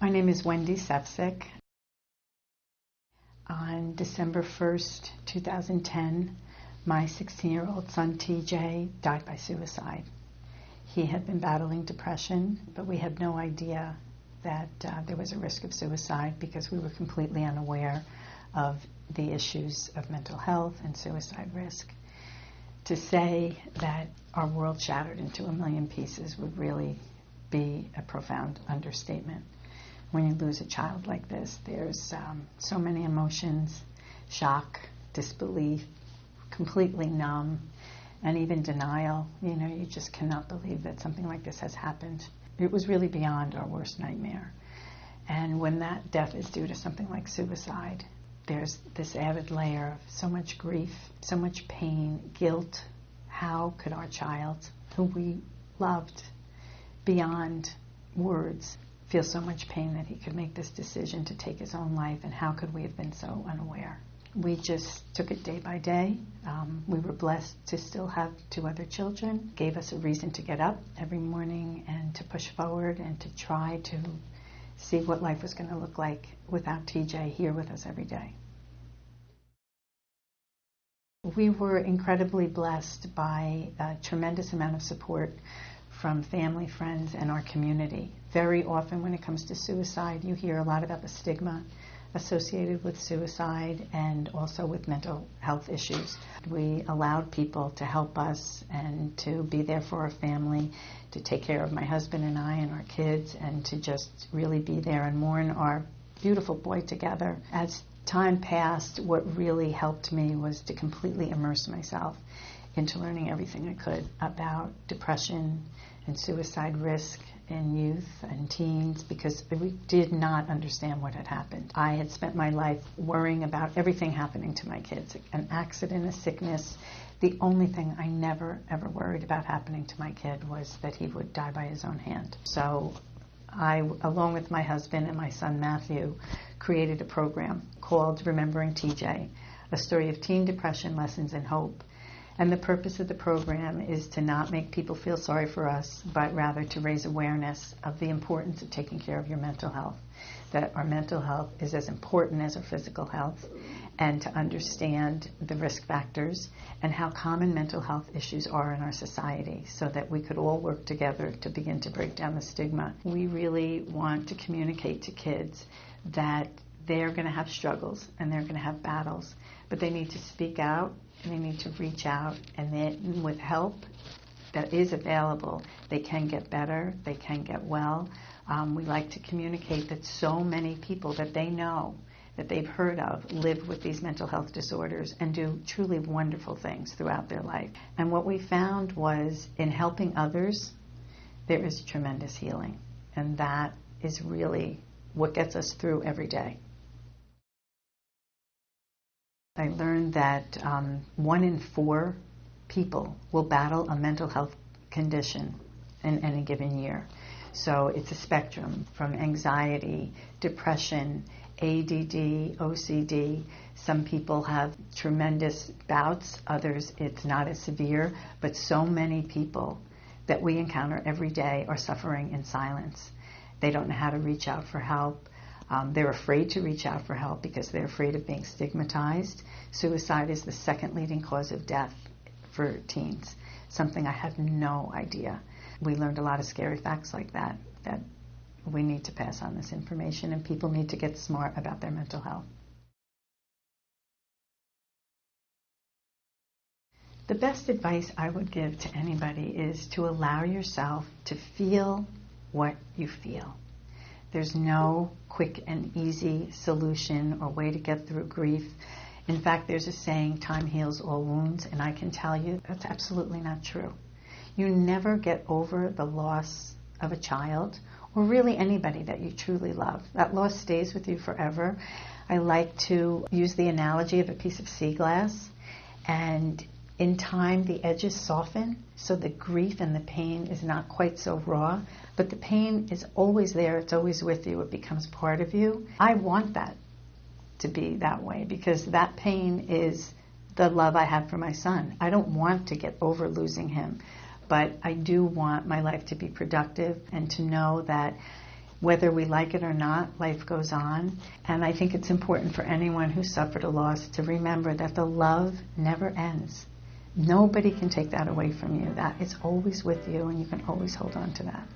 My name is Wendy Sefcik. On December 1st, 2010, my 16-year-old son TJ died by suicide. He had been battling depression, but we had no idea that there was a risk of suicide because we were completely unaware of the issues of mental health and suicide risk. To say that our world shattered into a million pieces would really be a profound understatement. When you lose a child like this, there's so many emotions: shock, disbelief, completely numb, and even denial. You just cannot believe that something like this has happened. It was really beyond our worst nightmare. And when that death is due to something like suicide, there's this added layer of so much grief, so much pain, guilt. How could our child, who we loved beyond words, feel so much pain that he could make this decision to take his own life, and how could we have been so unaware? We just took it day by day. We were blessed to still have 2 other children. Gave us a reason to get up every morning and to push forward and to try to see what life was going to look like without TJ here with us every day. We were incredibly blessed by a tremendous amount of support from family, friends, and our community. Very often when it comes to suicide, you hear a lot about the stigma associated with suicide and also with mental health issues. We allowed people to help us and to be there for our family, to take care of my husband and I and our kids, and to just really be there and mourn our beautiful boy together. As time passed, what really helped me was to completely immerse myself into learning everything I could about depression and suicide risk in youth and teens, because we did not understand what had happened. I had spent my life worrying about everything happening to my kids, an accident, a sickness. The only thing I never, ever worried about happening to my kid was that he would die by his own hand. So I, along with my husband and my son Matthew, created a program called Remembering TJ, a story of teen depression, lessons, and hope. And the purpose of the program is to not make people feel sorry for us, but rather to raise awareness of the importance of taking care of your mental health, that our mental health is as important as our physical health, and to understand the risk factors and how common mental health issues are in our society, so that we could all work together to begin to break down the stigma. We really want to communicate to kids that they're going to have struggles and they're going to have battles, but they need to speak out and they need to reach out, and then with help that is available, they can get better, they can get well. We like to communicate that so many people that they know, that they've heard of, live with these mental health disorders and do truly wonderful things throughout their life. And what we found was, in helping others, there is tremendous healing. And that is really what gets us through every day. I learned that 1 in 4 people will battle a mental health condition in any given year. So it's a spectrum from anxiety, depression, ADD, OCD. Some people have tremendous bouts, others it's not as severe, but so many people that we encounter every day are suffering in silence. They don't know how to reach out for help. They're afraid to reach out for help because they're afraid of being stigmatized. Suicide is the 2nd leading cause of death for teens, something I had no idea. We learned a lot of scary facts like that we need to pass on this information, and people need to get smart about their mental health. The best advice I would give to anybody is to allow yourself to feel what you feel. There's no quick and easy solution or way to get through grief. In fact, there's a saying, time heals all wounds, and I can tell you that's absolutely not true. You never get over the loss of a child, or really anybody that you truly love. That loss stays with you forever. I like to use the analogy of a piece of sea glass, and in time the edges soften, so the grief and the pain is not quite so raw, but the pain is always there, it's always with you, it becomes part of you. I want that to be that way, because that pain is the love I have for my son. I don't want to get over losing him, but I do want my life to be productive and to know that Whether we like it or not, life goes on. And I think it's important for anyone who suffered a loss to remember that the love never ends. Nobody can take that away from you. That it's always with you, and you can always hold on to that.